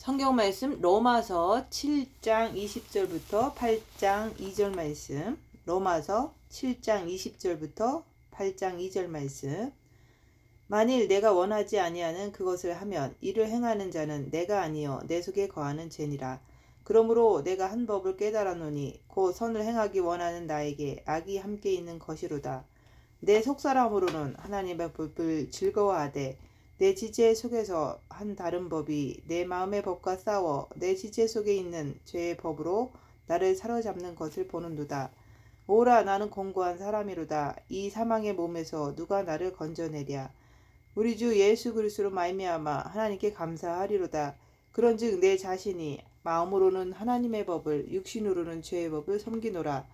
성경 말씀 로마서 7장 20절부터 8장 2절 말씀. 로마서 7장 20절부터 8장 2절 말씀. 만일 내가 원하지 아니하는 그것을 하면 이를 행하는 자는 내가 아니요 내 속에 거하는 죄니라. 그러므로 내가 한 법을 깨달았노니 곧 선을 행하기 원하는 나에게 악이 함께 있는 것이로다. 내 속사람으로는 하나님의 법을 즐거워하되 내 지체 속에서 한 다른 법이 내 마음의 법과 싸워 내 지체 속에 있는 죄의 법으로 나를 사로잡는 것을 보는도다. 오라, 나는 공고한 사람이로다. 이 사망의 몸에서 누가 나를 건져내랴. 우리 주 예수 그리스도로 말미암아 하나님께 감사하리로다. 그런즉 내 자신이 마음으로는 하나님의 법을, 육신으로는 죄의 법을 섬기노라.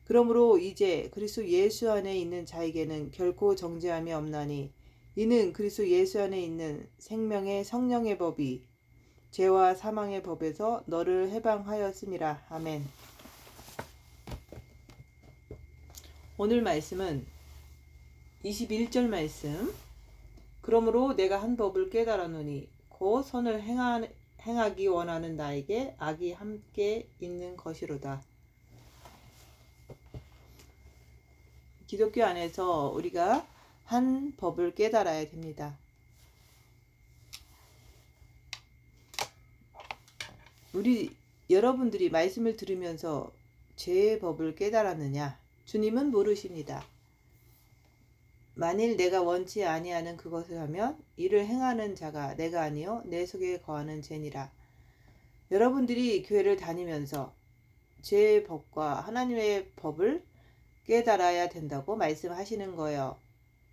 그러므로 이제 그리스도 예수 안에 있는 자에게는 결코 정죄함이 없나니 이는 그리스도 예수 안에 있는 생명의 성령의 법이 죄와 사망의 법에서 너를 해방하였음이라. 아멘. 오늘 말씀은 21절 말씀. 그러므로 내가 한 법을 깨달았노니 곧 선을 행하기 원하는 나에게 악이 함께 있는 것이로다. 기독교 안에서 우리가 한 법을 깨달아야 됩니다. 여러분들이 말씀을 들으면서 죄의 법을 깨달았느냐? 주님은 모르십니다. 만일 내가 원치 아니하는 그것을 하면 이를 행하는 자가 내가 아니요 내 속에 거하는 죄니라. 여러분들이 교회를 다니면서 죄의 법과 하나님의 법을 깨달아야 된다고 말씀하시는 거예요.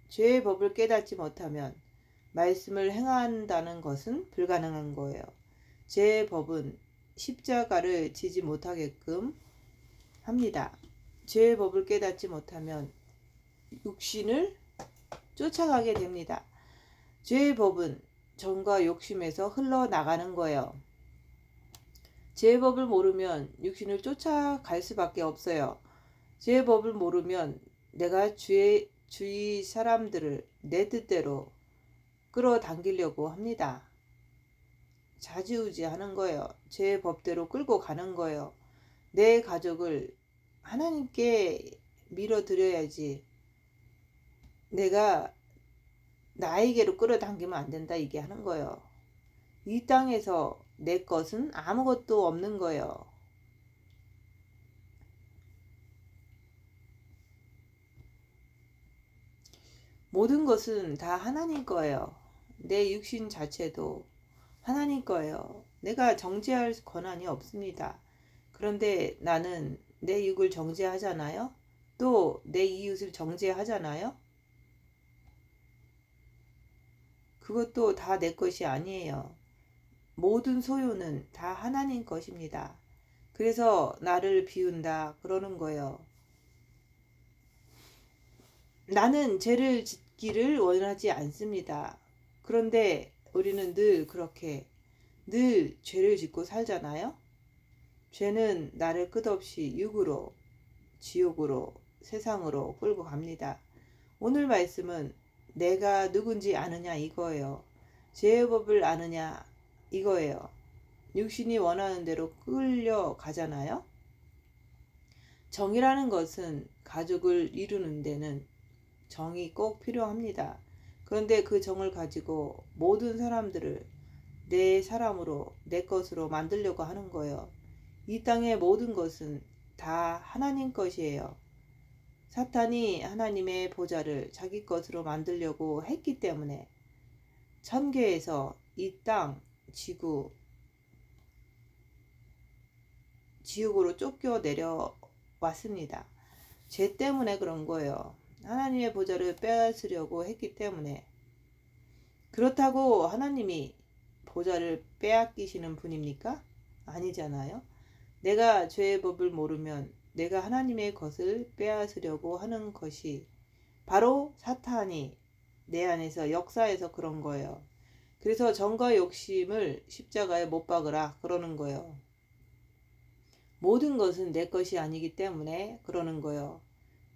죄의 법을 깨닫지 못하면 말씀을 행한다는 것은 불가능한 거예요. 죄의 법은 십자가를 지지 못하게끔 합니다. 죄의 법을 깨닫지 못하면 육신을 쫓아가게 됩니다. 죄의 법은 정과 욕심에서 흘러나가는 거예요. 죄의 법을 모르면 육신을 쫓아갈 수밖에 없어요. 죄의 법을 모르면 내가 주위 사람들을 내 뜻대로 끌어당기려고 합니다. 좌지우지하는 거예요. 죄의 법대로 끌고 가는 거예요. 내 가족을 하나님께 밀어드려야지. 내가 나에게로 끌어당기면 안 된다, 이게 하는 거예요. 이 땅에서 내 것은 아무것도 없는 거예요. 모든 것은 다 하나님 거예요. 내 육신 자체도 하나님 거예요. 내가 정죄할 권한이 없습니다. 그런데 나는 내 육을 정죄하잖아요. 또 내 이웃을 정죄하잖아요. 그것도 다 내 것이 아니에요. 모든 소유는 다 하나님 것입니다. 그래서 나를 비운다 그러는 거예요. 나는 죄를 짓기를 원하지 않습니다. 그런데 우리는 늘 그렇게 늘 죄를 짓고 살잖아요. 죄는 나를 끝없이 육으로, 지옥으로, 세상으로 끌고 갑니다. 오늘 말씀은 내가 누군지 아느냐 이거예요. 죄의 법을 아느냐 이거예요. 육신이 원하는 대로 끌려가잖아요. 정이라는 것은 가족을 이루는 데는 정이 꼭 필요합니다. 그런데 그 정을 가지고 모든 사람들을 내 사람으로, 내 것으로 만들려고 하는 거예요. 이 땅의 모든 것은 다 하나님 것이에요. 사탄이 하나님의 보좌를 자기 것으로 만들려고 했기 때문에 천계에서 이 땅, 지구, 지옥으로 쫓겨 내려왔습니다. 죄 때문에 그런 거예요. 하나님의 보좌를 빼앗으려고 했기 때문에. 그렇다고 하나님이 보좌를 빼앗기시는 분입니까? 아니잖아요. 내가 죄의 법을 모르면 내가 하나님의 것을 빼앗으려고 하는 것이 바로 사탄이 내 안에서 역사해서 그런 거예요. 그래서 정과 욕심을 십자가에 못 박으라 그러는 거예요. 모든 것은 내 것이 아니기 때문에 그러는 거예요.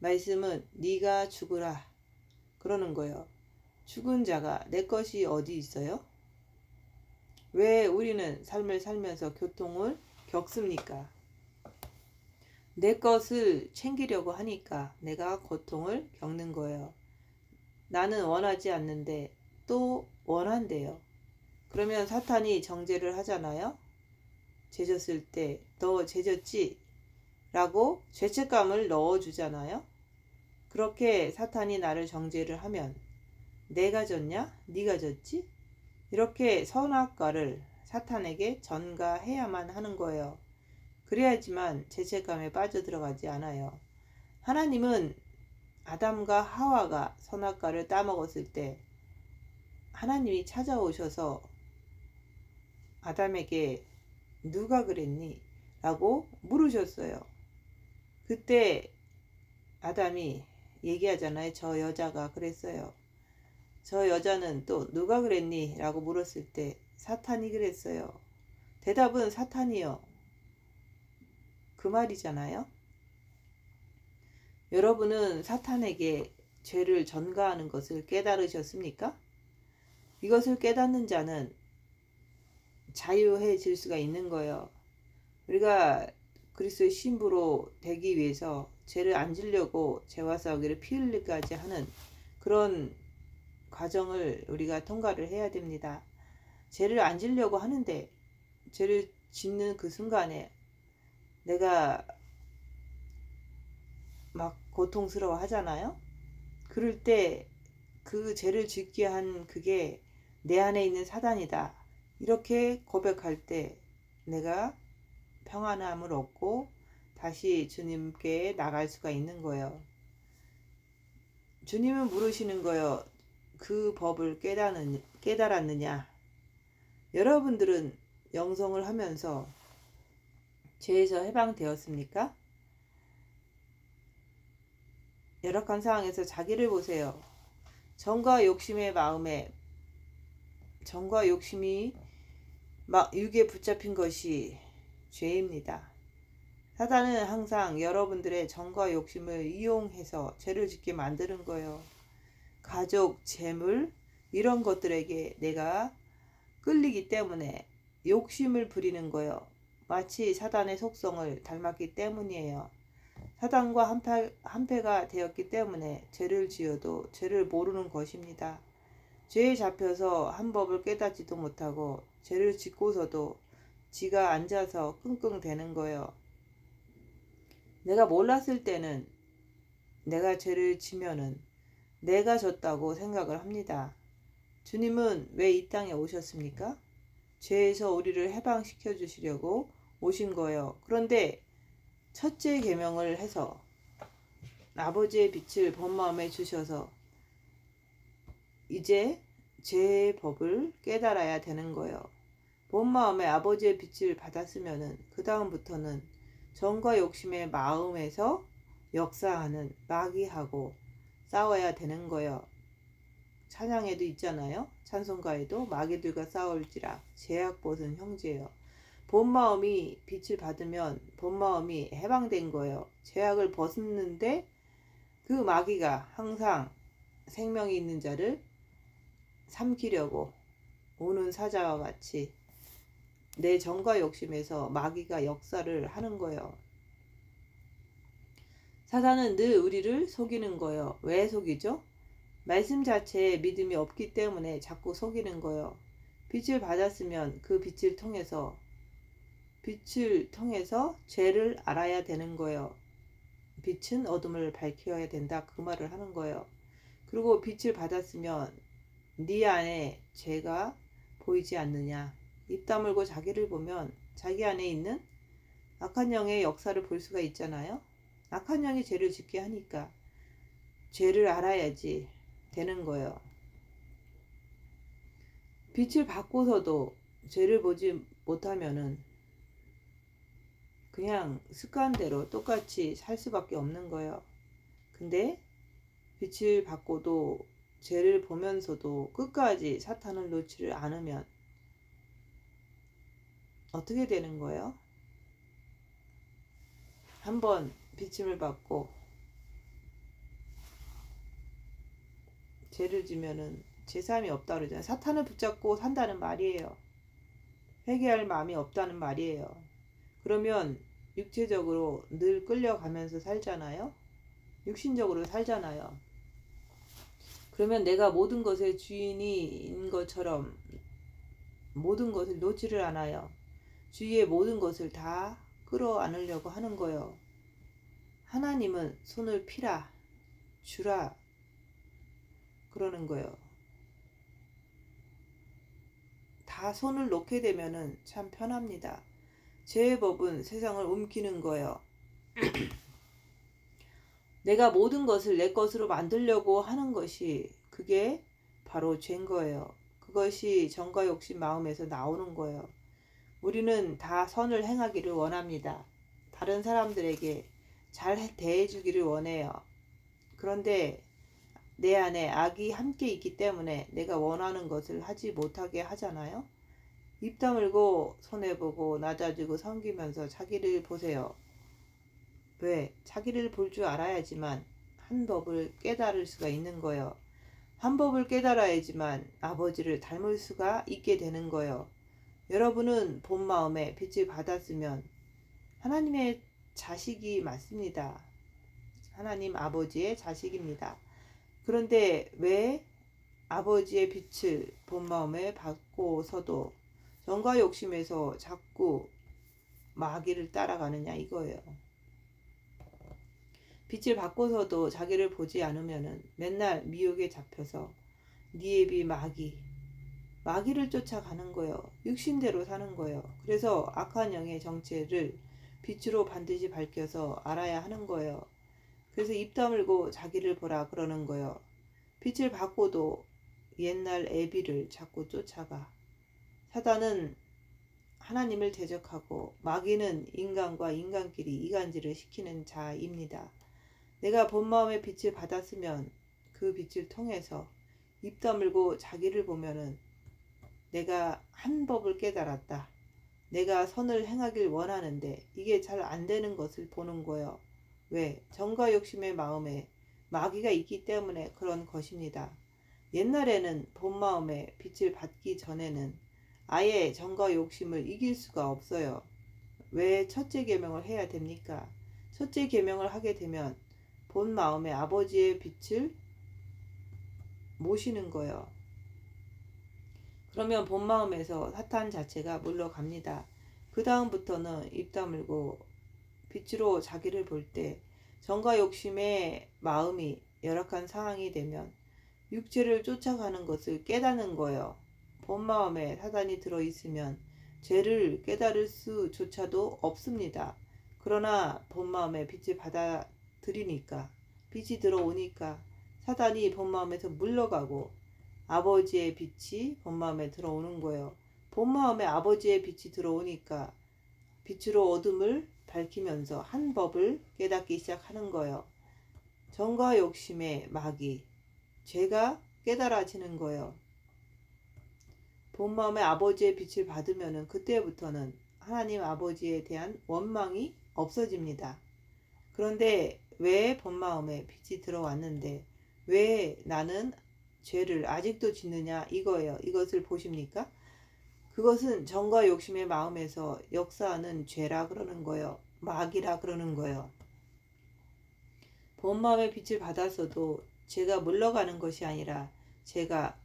말씀은 네가 죽으라 그러는 거예요. 죽은 자가 내 것이 어디 있어요? 왜 우리는 삶을 살면서 고통을 겪습니까? 내 것을 챙기려고 하니까 내가 고통을 겪는 거예요. 나는 원하지 않는데 또 원한대요. 그러면 사탄이 정죄를 하잖아요. 죄졌을 때 너 죄졌지? 라고 죄책감을 넣어주잖아요. 그렇게 사탄이 나를 정죄를 하면 내가 졌냐? 네가 졌지? 이렇게 선악과를 사탄에게 전가해야만 하는 거예요. 그래야지만 죄책감에 빠져들어가지 않아요. 하나님은 아담과 하와가 선악과를 따먹었을 때 하나님이 찾아오셔서 아담에게 누가 그랬니? 라고 물으셨어요. 그때 아담이 얘기하잖아요. 저 여자가 그랬어요. 저 여자는 또 누가 그랬니? 라고 물었을 때 사탄이 그랬어요. 대답은 사탄이요. 그 말이잖아요. 여러분은 사탄에게 죄를 전가하는 것을 깨달으셨습니까? 이것을 깨닫는 자는 자유해질 수가 있는 거예요. 우리가 그리스도의 신부로 되기 위해서 죄를 안 지려고 죄와 싸우기를 피 흘리기까지 하는 그런 과정을 우리가 통과를 해야 됩니다. 죄를 안 지려고 하는데 죄를 짓는 그 순간에 내가 막 고통스러워 하잖아요. 그럴 때 그 죄를 짓게 한 그게 내 안에 있는 사단이다. 이렇게 고백할 때 내가 평안함을 얻고 다시 주님께 나갈 수가 있는 거예요. 주님은 물으시는 거예요. 그 법을 깨달았느냐? 여러분들은 영성을 하면서 죄에서 해방되었습니까? 열악한 상황에서 자기를 보세요. 정과 욕심의 마음에 정과 욕심이 육에 붙잡힌 것이 죄입니다. 사단은 항상 여러분들의 정과 욕심을 이용해서 죄를 짓게 만드는 거예요. 가족, 재물 이런 것들에게 내가 끌리기 때문에 욕심을 부리는 거예요. 마치 사단의 속성을 닮았기 때문이에요. 사단과 한패가 되었기 때문에 죄를 지어도 죄를 모르는 것입니다. 죄에 잡혀서 한 법을 깨닫지도 못하고 죄를 짓고서도 지가 앉아서 끙끙대는 거예요. 내가 몰랐을 때는 내가 죄를 지면은 내가 졌다고 생각을 합니다. 주님은 왜 이 땅에 오셨습니까? 죄에서 우리를 해방시켜 주시려고 오신 거예요. 그런데 첫째 계명을 해서 아버지의 빛을 본 마음에 주셔서 이제 죄의 법을 깨달아야 되는 거예요. 본 마음에 아버지의 빛을 받았으면은 그 다음부터는 정과 욕심의 마음에서 역사하는 마귀하고 싸워야 되는 거예요. 찬양에도 있잖아요. 찬송가에도 마귀들과 싸울지라 죄악벗은 형제요. 본 마음이 빛을 받으면 본 마음이 해방된 거예요. 죄악을 벗었는데 그 마귀가 항상 생명이 있는 자를 삼키려고 오는 사자와 같이 내 정과 욕심에서 마귀가 역사를 하는 거예요. 사단은 늘 우리를 속이는 거예요. 왜 속이죠? 말씀 자체에 믿음이 없기 때문에 자꾸 속이는 거예요. 빛을 받았으면 그 빛을 통해서 죄를 알아야 되는 거예요. 빛은 어둠을 밝혀야 된다. 그 말을 하는 거예요. 그리고 빛을 받았으면 네 안에 죄가 보이지 않느냐. 입 다물고 자기를 보면 자기 안에 있는 악한 영의 역사를 볼 수가 있잖아요. 악한 영이 죄를 짓게 하니까 죄를 알아야지 되는 거예요. 빛을 받고서도 죄를 보지 못하면은 그냥 습관대로 똑같이 살 수밖에 없는 거예요. 근데 빛을 받고도 죄를 보면서도 끝까지 사탄을 놓지를 않으면 어떻게 되는 거예요? 한번 비침을 받고 죄를 지면은 죄사함이 없다 그러잖아요. 사탄을 붙잡고 산다는 말이에요. 회개할 마음이 없다는 말이에요. 그러면 육체적으로 늘 끌려가면서 살잖아요. 육신적으로 살잖아요. 그러면 내가 모든 것의 주인인 것처럼 모든 것을 놓지를 않아요. 주위의 모든 것을 다 끌어안으려고 하는 거예요. 하나님은 손을 피라, 주라 그러는 거예요. 다 손을 놓게 되면은 참 편합니다. 죄의 법은 세상을 움키는 거예요. 내가 모든 것을 내 것으로 만들려고 하는 것이 그게 바로 죄인 거예요. 그것이 정과 욕심 마음에서 나오는 거예요. 우리는 다 선을 행하기를 원합니다. 다른 사람들에게 잘 대해주기를 원해요. 그런데 내 안에 악이 함께 있기 때문에 내가 원하는 것을 하지 못하게 하잖아요. 입 다물고 손해보고 낮아지고 섬기면서 자기를 보세요. 왜? 자기를 볼 줄 알아야지만 한 법을 깨달을 수가 있는 거예요. 한 법을 깨달아야지만 아버지를 닮을 수가 있게 되는 거예요. 여러분은 본 마음에 빛을 받았으면 하나님의 자식이 맞습니다. 하나님 아버지의 자식입니다. 그런데 왜 아버지의 빛을 본 마음에 받고서도 정과 욕심에서 자꾸 마귀를 따라가느냐 이거예요. 빛을 받고서도 자기를 보지 않으면은 맨날 미혹에 잡혀서 니에비 마귀를 쫓아가는 거예요. 육신대로 사는 거예요. 그래서 악한 영의 정체를 빛으로 반드시 밝혀서 알아야 하는 거예요. 그래서 입 다물고 자기를 보라 그러는 거예요. 빛을 받고도 옛날 애비를 자꾸 쫓아가. 사단은 하나님을 대적하고 마귀는 인간과 인간끼리 이간질을 시키는 자입니다. 내가 본 마음의 빛을 받았으면 그 빛을 통해서 입 다물고 자기를 보면은 내가 한 법을 깨달았다. 내가 선을 행하길 원하는데 이게 잘 안 되는 것을 보는 거예요. 왜? 정과 욕심의 마음에 마귀가 있기 때문에 그런 것입니다. 옛날에는 본 마음에 빛을 받기 전에는 아예 정과 욕심을 이길 수가 없어요. 왜 첫째 계명을 해야 됩니까? 첫째 계명을 하게 되면 본 마음에 아버지의 빛을 모시는 거예요. 그러면 본 마음에서 사탄 자체가 물러갑니다. 그 다음부터는 입 다물고 빛으로 자기를 볼 때 정과 욕심의 마음이 열악한 상황이 되면 육체를 쫓아가는 것을 깨닫는 거예요. 본 마음에 사단이 들어있으면 죄를 깨달을 수조차도 없습니다. 그러나 본 마음에 빛을 받아들이니까 빛이 들어오니까 사단이 본 마음에서 물러가고 아버지의 빛이 본 마음에 들어오는 거예요. 본 마음에 아버지의 빛이 들어오니까 빛으로 어둠을 밝히면서 한 법을 깨닫기 시작하는 거예요. 정과 욕심의 마귀, 죄가 깨달아지는 거예요. 본 마음에 아버지의 빛을 받으면 그때부터는 하나님 아버지에 대한 원망이 없어집니다. 그런데 왜 본 마음에 빛이 들어왔는데 왜 나는 죄를 아직도 짓느냐 이거예요. 이것을 보십니까? 그것은 정과 욕심의 마음에서 역사하는 죄라 그러는 거예요. 마귀라 그러는 거예요. 본 마음의 빛을 받아서도 죄가 물러가는 것이 아니라 죄가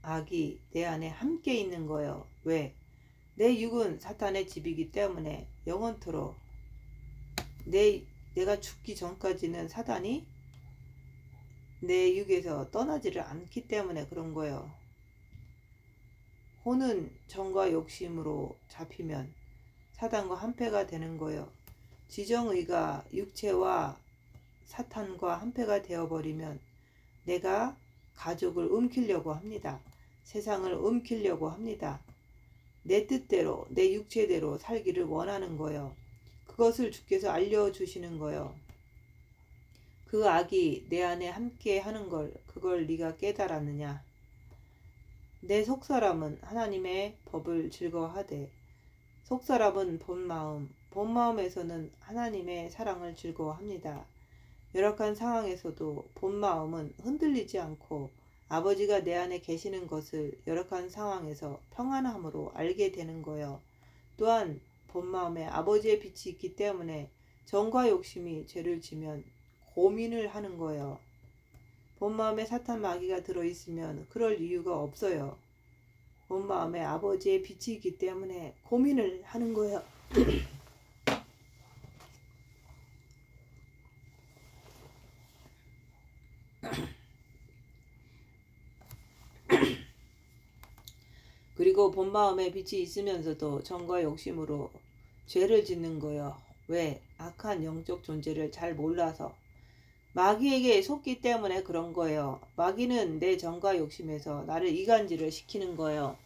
악이 내 안에 함께 있는 거예요. 왜? 내 육은 사탄의 집이기 때문에 영원토록 내가 죽기 전까지는 사단이 내 육에서 떠나지를 않기 때문에 그런 거예요. 혼은 정과 욕심으로 잡히면 사단과 한패가 되는 거예요. 지정의가 육체와 사탄과 한패가 되어버리면 내가 가족을 움키려고 합니다. 세상을 움키려고 합니다. 내 뜻대로 내 육체대로 살기를 원하는 거예요. 그것을 주께서 알려주시는 거예요. 그 악이 내 안에 함께 하는 걸 그걸 네가 깨달았느냐. 내 속사람은 하나님의 법을 즐거워하되 속사람은 본 마음에서는 하나님의 사랑을 즐거워합니다. 열악한 상황에서도 본 마음은 흔들리지 않고 아버지가 내 안에 계시는 것을 열악한 상황에서 평안함으로 알게 되는 거예요. 또한 본 마음에 아버지의 빛이 있기 때문에 정과 욕심이 죄를 지면 고민을 하는 거예요. 본 마음에 사탄 마귀가 들어있으면 그럴 이유가 없어요. 본 마음에 아버지의 빛이 있기 때문에 고민을 하는 거예요. 그리고 본 마음에 빛이 있으면서도 정과 욕심으로 죄를 짓는 거예요. 왜? 악한 영적 존재를 잘 몰라서. 마귀에게 속기 때문에 그런 거예요. 마귀는 내 정과 욕심에서 나를 이간질을 시키는 거예요.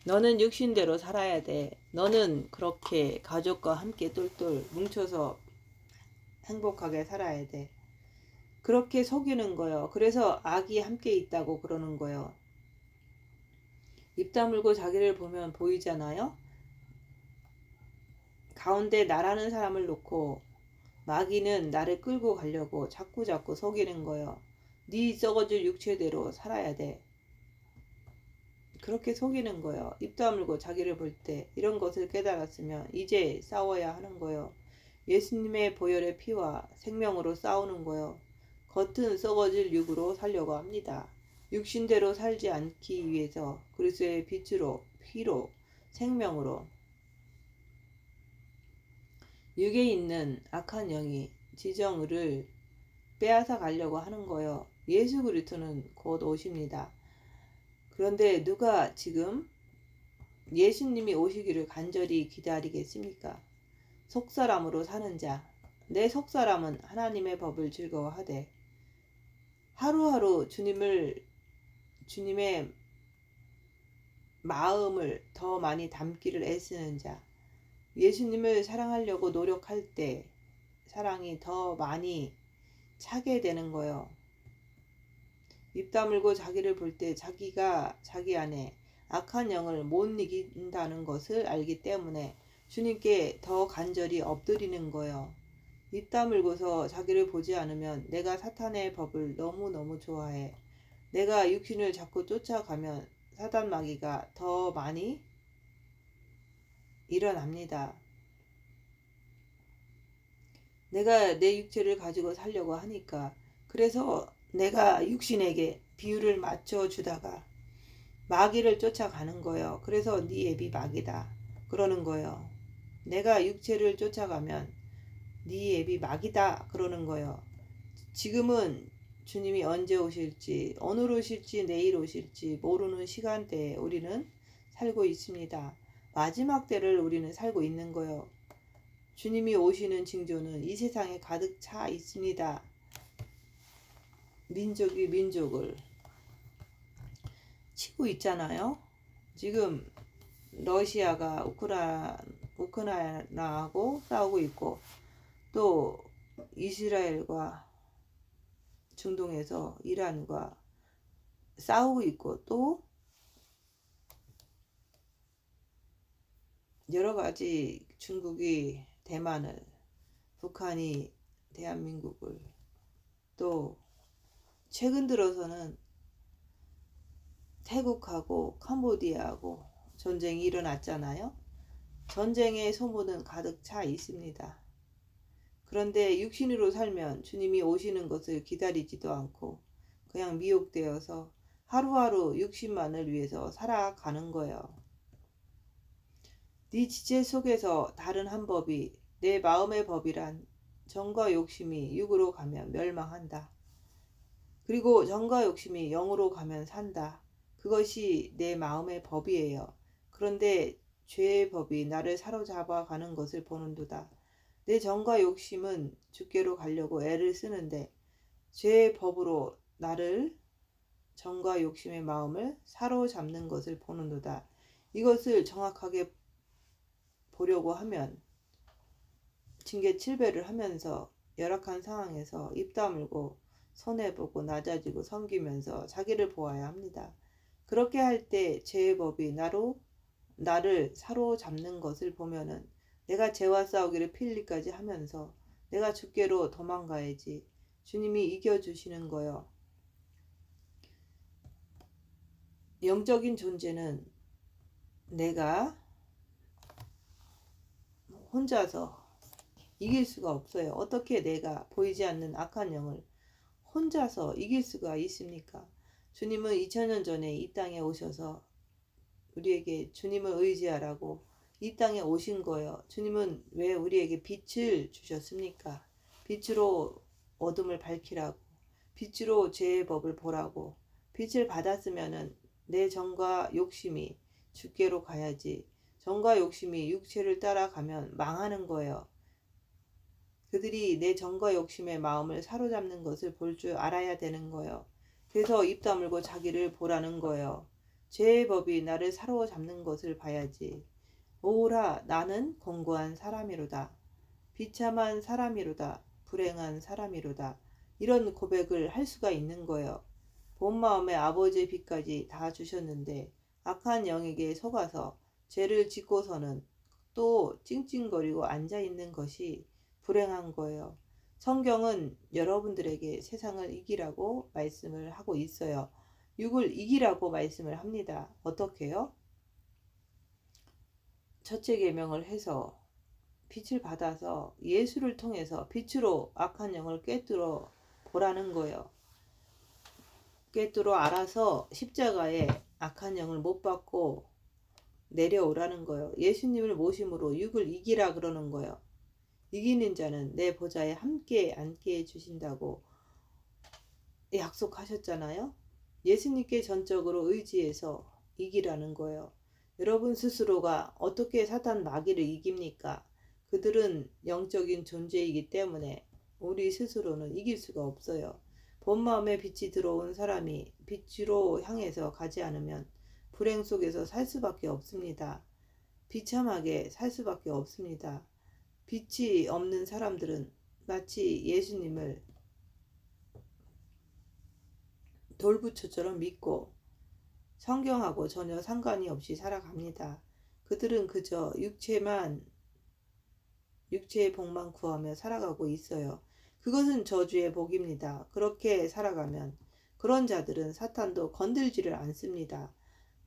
너는 육신대로 살아야 돼. 너는 그렇게 가족과 함께 똘똘 뭉쳐서 행복하게 살아야 돼. 그렇게 속이는 거예요. 그래서 악이 함께 있다고 그러는 거예요. 입 다물고 자기를 보면 보이잖아요. 가운데 나라는 사람을 놓고 마귀는 나를 끌고 가려고 자꾸 속이는 거예요. 네 썩어질 육체대로 살아야 돼. 그렇게 속이는 거예요. 입 다물고 자기를 볼 때 이런 것을 깨달았으면 이제 싸워야 하는 거예요. 예수님의 보혈의 피와 생명으로 싸우는 거예요. 겉은 썩어질 육으로 살려고 합니다. 육신대로 살지 않기 위해서 그리스도의 빛으로, 피로, 생명으로 육에 있는 악한 영이 지정을 빼앗아 가려고 하는 거예요. 예수 그리스도는 곧 오십니다. 그런데 누가 지금 예수님이 오시기를 간절히 기다리겠습니까? 속사람으로 사는 자, 내 속사람은 하나님의 법을 즐거워하되 하루하루 주님의 마음을 더 많이 담기를 애쓰는 자, 예수님을 사랑하려고 노력할 때 사랑이 더 많이 차게 되는 거예요. 입 다물고 자기를 볼 때 자기가 자기 안에 악한 영을 못 이긴다는 것을 알기 때문에 주님께 더 간절히 엎드리는 거예요. 입 다물고서 자기를 보지 않으면 내가 사탄의 법을 너무너무 좋아해. 내가 육신을 자꾸 쫓아가면 사단 마귀가 더 많이 일어납니다. 내가 내 육체를 가지고 살려고 하니까 그래서 내가 육신에게 비율을 맞춰주다가 마귀를 쫓아가는 거예요. 그래서 네 애비 마귀다 그러는 거예요. 내가 육체를 쫓아가면 네 애비 마귀다 그러는 거예요. 지금은 주님이 언제 오실지 오늘 오실지 내일 오실지 모르는 시간대에 우리는 살고 있습니다. 마지막 때를 우리는 살고 있는 거예요. 주님이 오시는 징조는 이 세상에 가득 차 있습니다. 민족이 민족을 치고 있잖아요. 지금 러시아가 우크라이나하고 싸우고 있고 또 이스라엘과 중동에서 이란과 싸우고 있고 또 여러가지 중국이 대만을, 북한이 대한민국을, 또 최근 들어서는 태국하고 캄보디아하고 전쟁이 일어났잖아요. 전쟁의 소문은 가득 차 있습니다. 그런데 육신으로 살면 주님이 오시는 것을 기다리지도 않고 그냥 미혹되어서 하루하루 육신만을 위해서 살아가는 거예요. 네 지체 속에서 다른 한 법이 내 마음의 법이란 정과 욕심이 육으로 가면 멸망한다. 그리고 정과 욕심이 영으로 가면 산다. 그것이 내 마음의 법이에요. 그런데 죄의 법이 나를 사로잡아 가는 것을 보는도다. 내 정과 욕심은 주께로 가려고 애를 쓰는데 죄의 법으로 나를 정과 욕심의 마음을 사로잡는 것을 보는도다. 이것을 정확하게 보려고 하면 징계 7배를 하면서 열악한 상황에서 입 다물고 손해보고 낮아지고 섬기면서 자기를 보아야 합니다. 그렇게 할 때 죄의 법이 나를 사로잡는 것을 보면은 내가 죄와 싸우기를 필리까지 하면서 내가 주께로 도망가야지. 주님이 이겨주시는 거요. 영적인 존재는 내가 혼자서 이길 수가 없어요. 어떻게 내가 보이지 않는 악한 영을 혼자서 이길 수가 있습니까? 주님은 2000년 전에 이 땅에 오셔서 우리에게 주님을 의지하라고 이 땅에 오신 거예요. 주님은 왜 우리에게 빛을 주셨습니까? 빛으로 어둠을 밝히라고, 빛으로 죄의 법을 보라고. 빛을 받았으면은 내 정과 욕심이 주께로 가야지. 정과 욕심이 육체를 따라가면 망하는 거예요. 그들이 내 정과 욕심의 마음을 사로잡는 것을 볼 줄 알아야 되는 거예요. 그래서 입 다물고 자기를 보라는 거예요. 죄의 법이 나를 사로잡는 것을 봐야지. 오라 나는 공고한 사람이로다. 비참한 사람이로다. 불행한 사람이로다. 이런 고백을 할 수가 있는 거예요. 본 마음에 아버지의 빛까지 다 주셨는데 악한 영에게 속아서 죄를 짓고서는 또 찡찡거리고 앉아있는 것이 불행한 거예요. 성경은 여러분들에게 세상을 이기라고 말씀을 하고 있어요. 육을 이기라고 말씀을 합니다. 어떻게요? 첫째 계명을 해서 빛을 받아서 예수를 통해서 빛으로 악한 영을 꿰뚫어 보라는 거예요. 꿰뚫어 알아서 십자가에 악한 영을 못 받고 내려오라는 거예요. 예수님을 모심으로 육을 이기라 그러는 거예요. 이기는 자는 내 보좌에 함께 앉게 해주신다고 약속하셨잖아요. 예수님께 전적으로 의지해서 이기라는 거예요. 여러분 스스로가 어떻게 사탄 마귀를 이깁니까? 그들은 영적인 존재이기 때문에 우리 스스로는 이길 수가 없어요. 본 마음에 빛이 들어온 사람이 빛으로 향해서 가지 않으면 불행 속에서 살 수밖에 없습니다. 비참하게 살 수밖에 없습니다. 빛이 없는 사람들은 마치 예수님을 돌부처처럼 믿고 성경하고 전혀 상관이 없이 살아갑니다. 그들은 그저 육체의 복만 구하며 살아가고 있어요. 그것은 저주의 복입니다. 그렇게 살아가면 그런 자들은 사탄도 건들지를 않습니다.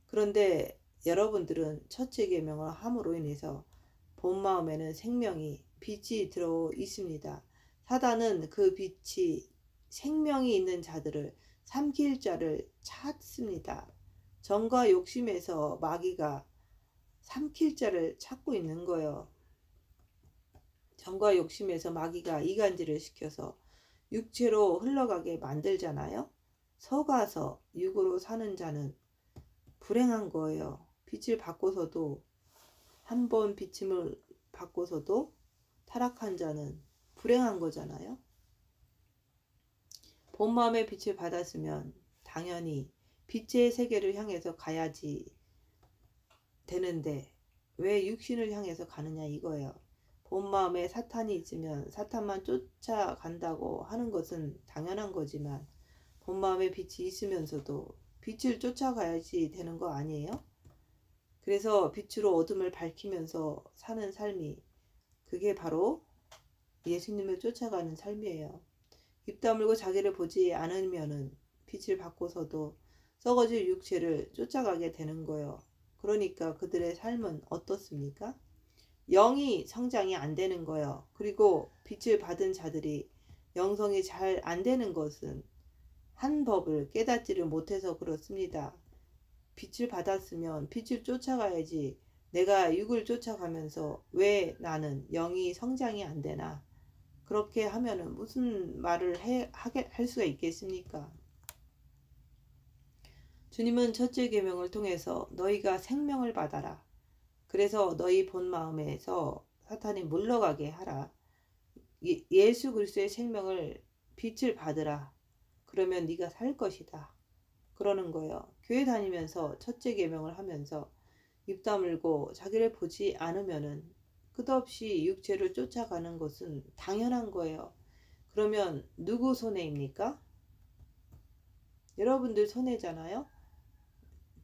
그런데 여러분들은 첫째 계명을 함으로 인해서 본 마음에는 생명이 빛이 들어 있습니다. 사단은 그 빛이 생명이 있는 자들을 삼킬 자를 찾습니다. 정과 욕심에서 마귀가 삼킬 자를 찾고 있는 거예요. 정과 욕심에서 마귀가 이간질을 시켜서 육체로 흘러가게 만들잖아요. 속아서 육으로 사는 자는 불행한 거예요. 빛을 받고서도 한번 비침을 받고서도 타락한 자는 불행한 거잖아요. 본 마음의 빛을 받았으면 당연히 빛의 세계를 향해서 가야지 되는데 왜 육신을 향해서 가느냐 이거예요. 본 마음에 사탄이 있으면 사탄만 쫓아간다고 하는 것은 당연한 거지만 본 마음에 빛이 있으면서도 빛을 쫓아가야지 되는 거 아니에요? 그래서 빛으로 어둠을 밝히면서 사는 삶이 그게 바로 예수님을 쫓아가는 삶이에요. 입 다물고 자기를 보지 않으면은 빛을 받고서도 썩어질 육체를 쫓아가게 되는 거예요. 그러니까 그들의 삶은 어떻습니까? 영이 성장이 안 되는 거예요. 그리고 빛을 받은 자들이 영성이 잘 안 되는 것은 한 법을 깨닫지를 못해서 그렇습니다. 빛을 받았으면 빛을 쫓아가야지. 내가 육을 쫓아가면서 왜 나는 영이 성장이 안 되나? 그렇게 하면은 무슨 말을 할 수가 있겠습니까? 주님은 첫째 계명을 통해서 너희가 생명을 받아라. 그래서 너희 본 마음에서 사탄이 물러가게 하라. 예수 그리스도의 생명을 빛을 받으라. 그러면 네가 살 것이다. 그러는 거예요. 교회 다니면서 첫째 계명을 하면서 입 다물고 자기를 보지 않으면은 끝없이 육체를 쫓아가는 것은 당연한 거예요. 그러면 누구 손해입니까? 여러분들 손해잖아요.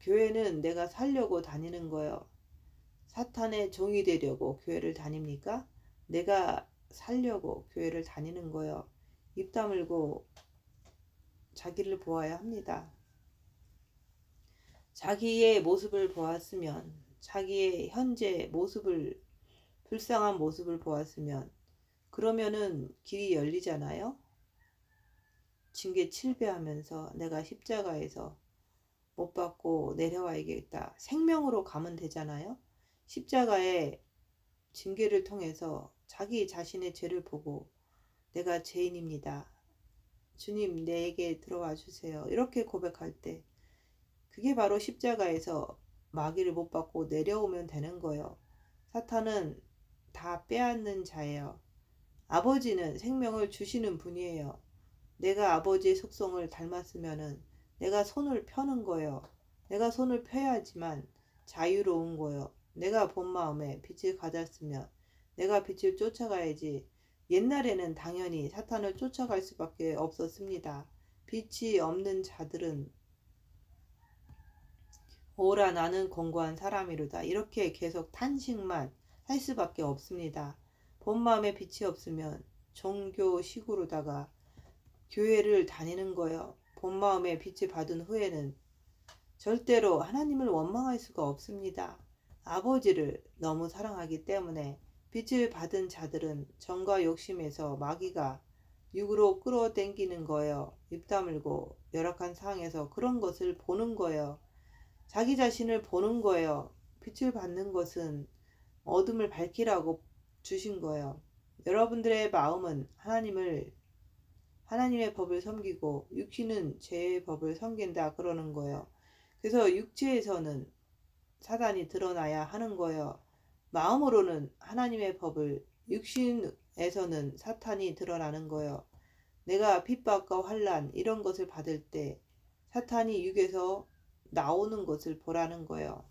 교회는 내가 살려고 다니는 거예요. 사탄의 종이 되려고 교회를 다닙니까? 내가 살려고 교회를 다니는 거예요. 입 다물고 자기를 보아야 합니다. 자기의 모습을 보았으면, 자기의 현재 모습을, 불쌍한 모습을 보았으면, 그러면은 길이 열리잖아요. 징계 7배하면서 내가 십자가에서 못 받고 내려와야겠다. 생명으로 가면 되잖아요. 십자가의 징계를 통해서 자기 자신의 죄를 보고 내가 죄인입니다. 주님 내게 들어와 주세요. 이렇게 고백할 때 그게 바로 십자가에서 마귀를 못 받고 내려오면 되는 거예요. 사탄은 다 빼앗는 자예요. 아버지는 생명을 주시는 분이에요. 내가 아버지의 속성을 닮았으면은 내가 손을 펴는 거예요. 내가 손을 펴야지만 자유로운 거예요. 내가 본 마음에 빛을 가졌으면 내가 빛을 쫓아가야지. 옛날에는 당연히 사탄을 쫓아갈 수밖에 없었습니다. 빛이 없는 자들은 오라 나는 공고한 사람이로다. 이렇게 계속 탄식만 할 수밖에 없습니다. 본 마음에 빛이 없으면 종교식으로다가 교회를 다니는 거예요. 본 마음에 빛을 받은 후에는 절대로 하나님을 원망할 수가 없습니다. 아버지를 너무 사랑하기 때문에 빛을 받은 자들은 정과 욕심에서 마귀가 육으로 끌어당기는 거예요. 입 다물고 열악한 상황에서 그런 것을 보는 거예요. 자기 자신을 보는 거예요. 빛을 받는 것은 어둠을 밝히라고 주신 거예요. 여러분들의 마음은 하나님의 법을 섬기고 육신은 죄의 법을 섬긴다 그러는 거예요. 그래서 육체에서는 사단이 드러나야 하는 거예요. 마음으로는 하나님의 법을, 육신에서는 사탄이 드러나는 거예요. 내가 핍박과 환난 이런 것을 받을 때 사탄이 육에서 나오는 것을 보라는 거예요.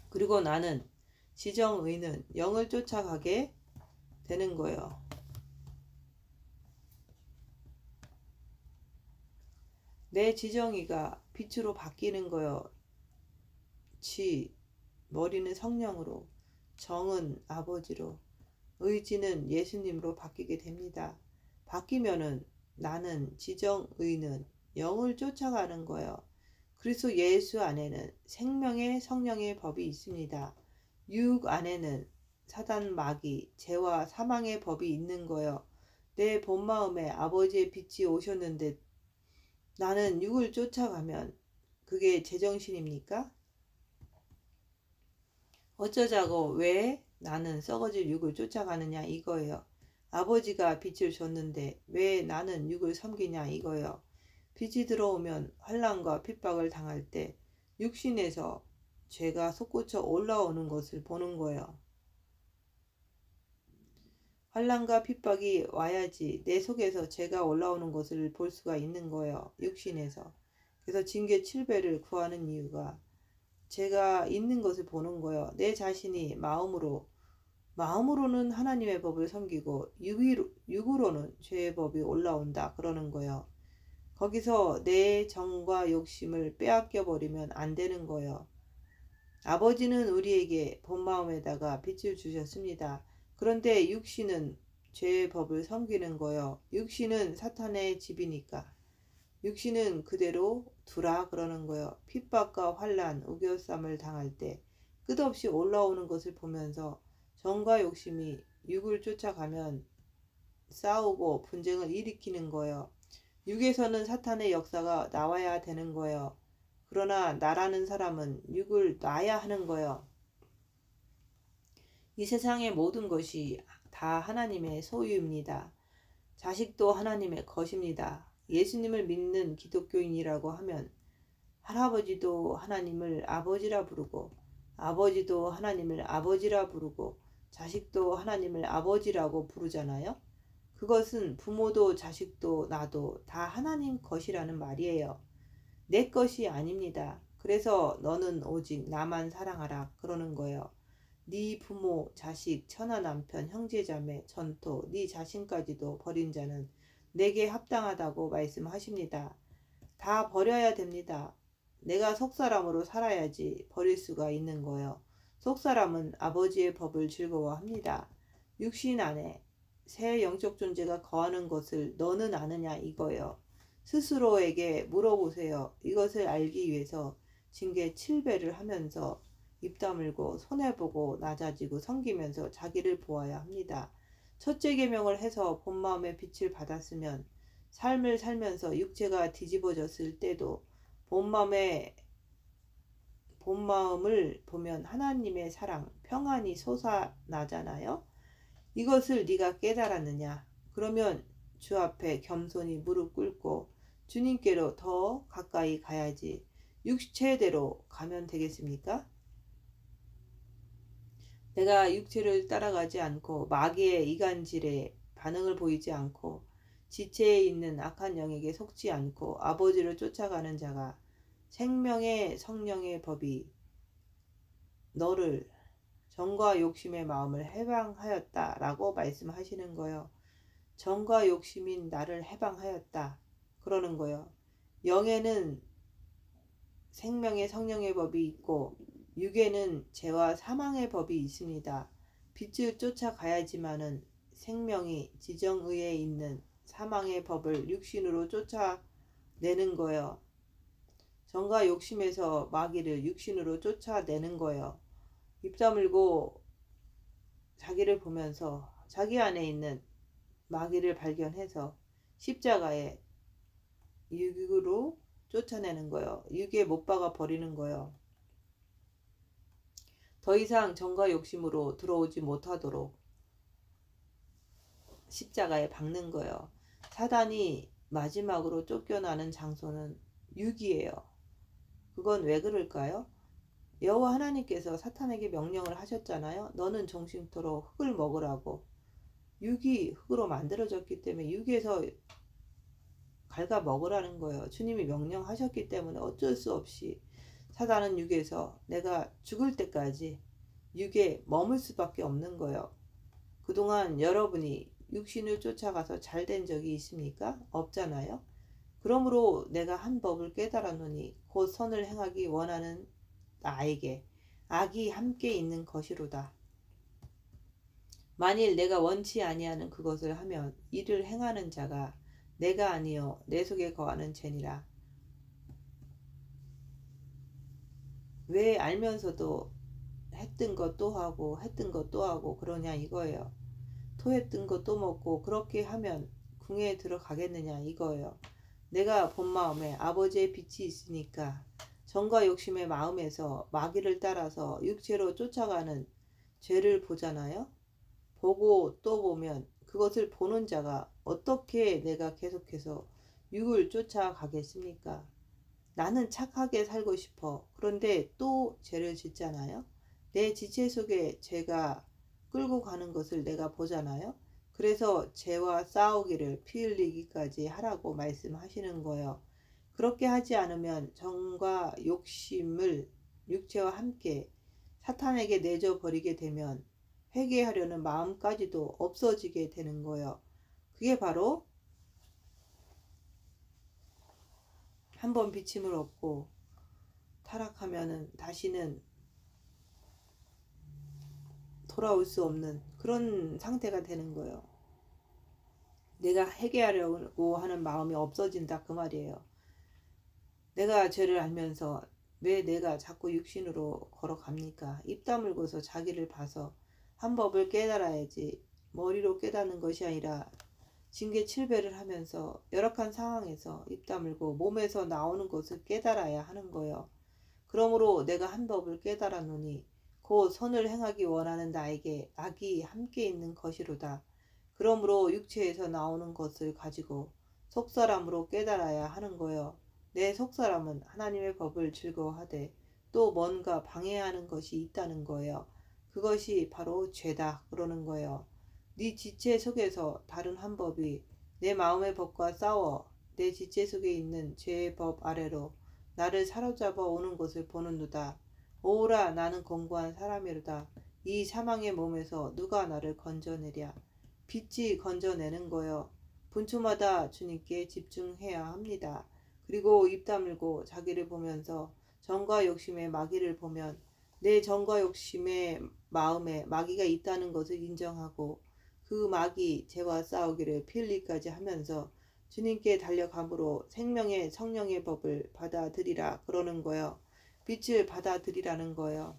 그리고 나는 지정의는 영을 쫓아가게 되는 거예요. 내 지정의가 빛으로 바뀌는 거예요. 머리는 성령으로, 정은 아버지로, 의지는 예수님으로 바뀌게 됩니다. 바뀌면은 나는 지정의는 영을 쫓아가는 거예요. 그리스도 예수 안에는 생명의 성령의 법이 있습니다. 육 안에는 사단 마귀, 죄와 사망의 법이 있는 거예요. 내 본마음에 아버지의 빛이 오셨는데 나는 육을 쫓아가면 그게 제정신입니까? 어쩌자고 왜 나는 썩어질 육을 쫓아가느냐 이거예요. 아버지가 빛을 줬는데 왜 나는 육을 섬기냐 이거예요. 빛이 들어오면 환난과 핍박을 당할 때 육신에서 죄가 솟구쳐 올라오는 것을 보는 거예요. 환난과 핍박이 와야지 내 속에서 죄가 올라오는 것을 볼 수가 있는 거예요. 육신에서. 그래서 징계 7배를 구하는 이유가 죄가 있는 것을 보는 거예요. 내 자신이 마음으로는 하나님의 법을 섬기고 육으로는 죄의 법이 올라온다 그러는 거예요. 거기서 내 정과 욕심을 빼앗겨 버리면 안 되는 거예요. 아버지는 우리에게 본 마음에다가 빛을 주셨습니다. 그런데 육신은 죄의 법을 섬기는 거예요. 육신은 사탄의 집이니까 육신은 그대로 두라 그러는 거예요. 핍박과 환난, 우겨쌈을 당할 때 끝없이 올라오는 것을 보면서 정과 욕심이 육을 쫓아가면 싸우고 분쟁을 일으키는 거예요. 육에서는 사탄의 역사가 나와야 되는 거예요. 그러나 나라는 사람은 육을 놔야 하는 거예요. 이 세상의 모든 것이 다 하나님의 소유입니다. 자식도 하나님의 것입니다. 예수님을 믿는 기독교인이라고 하면 할아버지도 하나님을 아버지라 부르고 아버지도 하나님을 아버지라 부르고 자식도 하나님을 아버지라고 부르잖아요. 그것은 부모도 자식도 나도 다 하나님 것이라는 말이에요. 내 것이 아닙니다. 그래서 너는 오직 나만 사랑하라 그러는 거예요. 네 부모, 자식, 처나 남편, 형제자매, 전토, 네 자신까지도 버린 자는 내게 합당하다고 말씀하십니다. 다 버려야 됩니다. 내가 속사람으로 살아야지 버릴 수가 있는 거예요. 속사람은 아버지의 법을 즐거워합니다. 육신 안에 새 영적 존재가 거하는 것을 너는 아느냐 이거예요. 스스로에게 물어보세요. 이것을 알기 위해서 징계 7배를 하면서 입 다물고 손해보고 낮아지고 섬기면서 자기를 보아야 합니다. 첫째 계명을 해서 본 마음의 빛을 받았으면 삶을 살면서 육체가 뒤집어졌을 때도 본 마음을 보면 하나님의 사랑, 평안이 솟아나잖아요. 이것을 네가 깨달았느냐? 그러면 주 앞에 겸손히 무릎 꿇고 주님께로 더 가까이 가야지 육체대로 가면 되겠습니까? 내가 육체를 따라가지 않고 마귀의 이간질에 반응을 보이지 않고 지체에 있는 악한 영에게 속지 않고 아버지를 쫓아가는 자가 생명의 성령의 법이 너를 정과 욕심의 마음을 해방하였다 라고 말씀하시는 거예요. 정과 욕심인 나를 해방하였다 그러는 거예요. 영에는 생명의 성령의 법이 있고 육에는 죄와 사망의 법이 있습니다. 빛을 쫓아가야지만은 생명이 지정의에 있는 사망의 법을 육신으로 쫓아내는 거예요. 정과 욕심에서 마귀를 육신으로 쫓아내는 거예요. 입 다물고 자기를 보면서 자기 안에 있는 마귀를 발견해서 십자가에 육으로 쫓아내는 거예요. 육에 못 박아 버리는 거예요. 더 이상 정과 욕심으로 들어오지 못하도록 십자가에 박는 거예요. 사단이 마지막으로 쫓겨나는 장소는 육이에요. 그건 왜 그럴까요? 여호와 하나님께서 사탄에게 명령을 하셨잖아요. 너는 정심토록 흙을 먹으라고. 육이 흙으로 만들어졌기 때문에 육에서 갉아 먹으라는 거예요. 주님이 명령하셨기 때문에 어쩔 수 없이 사단은 육에서 내가 죽을 때까지 육에 머물 수밖에 없는 거예요. 그동안 여러분이 육신을 쫓아가서 잘된 적이 있습니까? 없잖아요. 그러므로 내가 한 법을 깨달았노니 곧 선을 행하기 원하는 나에게 악이 함께 있는 것이로다. 만일 내가 원치 아니하는 그것을 하면 이를 행하는 자가 내가 아니요 내 속에 거하는 죄니라. 왜 알면서도 했던 것 또 하고 했던 것 또 하고 그러냐 이거예요. 토했던 것 또 먹고 그렇게 하면 궁에 들어가겠느냐 이거예요. 내가 본 마음에 아버지의 빛이 있으니까 정과 욕심의 마음에서 마귀를 따라서 육체로 쫓아가는 죄를 보잖아요. 보고 또 보면 그것을 보는 자가 어떻게 내가 계속해서 육을 쫓아가겠습니까? 나는 착하게 살고 싶어. 그런데 또 죄를 짓잖아요. 내 지체 속에 죄가 끌고 가는 것을 내가 보잖아요. 그래서 죄와 싸우기를 피 흘리기까지 하라고 말씀하시는 거예요. 그렇게 하지 않으면 정과 욕심을 육체와 함께 사탄에게 내줘버리게 되면 회개하려는 마음까지도 없어지게 되는 거예요. 그게 바로 한번 비침을 얻고 타락하면은 다시는 돌아올 수 없는 그런 상태가 되는 거예요. 내가 회개하려고 하는 마음이 없어진다 그 말이에요. 내가 죄를 알면서 왜 내가 자꾸 육신으로 걸어갑니까? 입 다물고서 자기를 봐서 한 법을 깨달아야지 머리로 깨닫는 것이 아니라 징계 7배를 하면서 열악한 상황에서 입 다물고 몸에서 나오는 것을 깨달아야 하는 거예요. 그러므로 내가 한 법을 깨달았노니 곧 선을 행하기 원하는 나에게 악이 함께 있는 것이로다. 그러므로 육체에서 나오는 것을 가지고 속사람으로 깨달아야 하는 거예요. 내 속사람은 하나님의 법을 즐거워하되 또 뭔가 방해하는 것이 있다는 거예요. 그것이 바로 죄다 그러는 거예요. 네 지체 속에서 다른 한 법이 내 마음의 법과 싸워 내 지체 속에 있는 죄의 법 아래로 나를 사로잡아 오는 것을 보는도다. 오라 나는 공고한 사람이로다. 이 사망의 몸에서 누가 나를 건져내랴. 빛이 건져내는 거요. 분초마다 주님께 집중해야 합니다. 그리고 입 다물고 자기를 보면서 정과 욕심의 마귀를 보면 내 정과 욕심의 마음에 마귀가 있다는 것을 인정하고 그 마귀 죄와 싸우기를 피 흘리기까지 하면서 주님께 달려감으로 생명의 성령의 법을 받아들이라 그러는 거예요. 빛을 받아들이라는 거예요.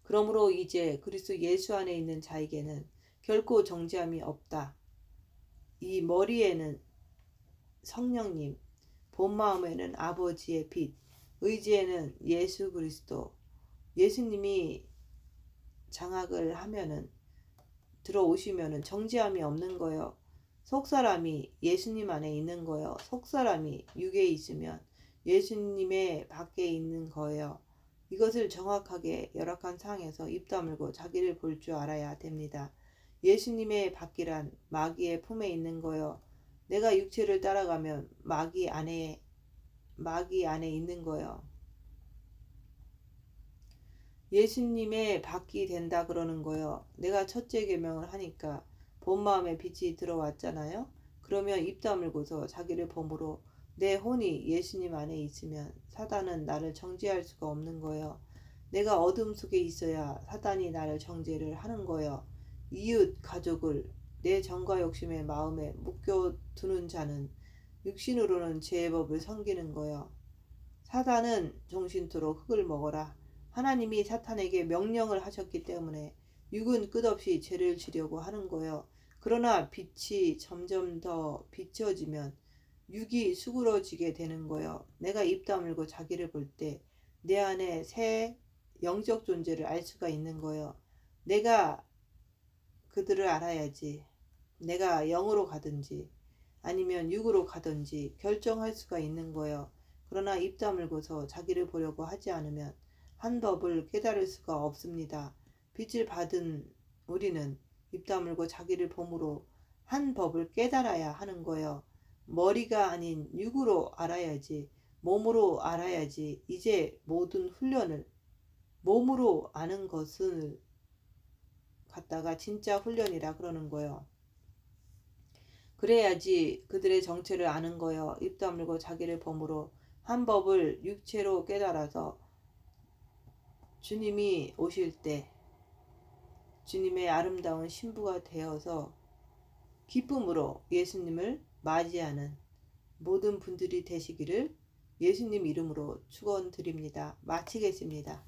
그러므로 이제 그리스도 예수 안에 있는 자에게는 결코 정죄함이 없다. 이 머리에는 성령님, 본 마음에는 아버지의 빛, 의지에는 예수 그리스도. 예수님이 장악을 하면은, 들어오시면은 정죄함이 없는 거예요. 속사람이 예수님 안에 있는 거예요. 속사람이 육에 있으면 예수님의 밖에 있는 거예요. 이것을 정확하게 열악한 상황에서 입 다물고 자기를 볼 줄 알아야 됩니다. 예수님의 밖이란 마귀의 품에 있는 거예요. 내가 육체를 따라가면 마귀 안에 있는 거예요. 예수님의 밖이 된다 그러는 거예요. 내가 첫째 계명을 하니까 본 마음에 빛이 들어왔잖아요. 그러면 입 다물고서 자기를 범으로 내 혼이 예수님 안에 있으면 사단은 나를 정죄할 수가 없는 거예요. 내가 어둠 속에 있어야 사단이 나를 정죄를 하는 거예요. 이웃 가족을 내 정과 욕심의 마음에 묶여두는 자는 육신으로는 죄의 법을 섬기는 거예요. 사단은 종신토록 흙을 먹어라. 하나님이 사탄에게 명령을 하셨기 때문에 육은 끝없이 죄를 지려고 하는 거예요. 그러나 빛이 점점 더 비춰지면 육이 수그러지게 되는 거예요. 내가 입 다물고 자기를 볼 때 내 안에 새 영적 존재를 알 수가 있는 거예요. 내가 그들을 알아야지. 내가 영으로 가든지 아니면 육으로 가든지 결정할 수가 있는 거예요. 그러나 입 다물고서 자기를 보려고 하지 않으면 한 법을 깨달을 수가 없습니다. 빛을 받은 우리는 입 다물고 자기를 봄으로 한 법을 깨달아야 하는 거예요. 머리가 아닌 육으로 알아야지, 몸으로 알아야지. 이제 모든 훈련을 몸으로 아는 것을 갖다가 진짜 훈련이라 그러는 거예요. 그래야지 그들의 정체를 아는 거예요. 입 다물고 자기를 범으로 한 법을 육체로 깨달아서 주님이 오실 때 주님의 아름다운 신부가 되어서 기쁨으로 예수님을 맞이하는 모든 분들이 되시기를 예수님 이름으로 축원드립니다. 마치겠습니다.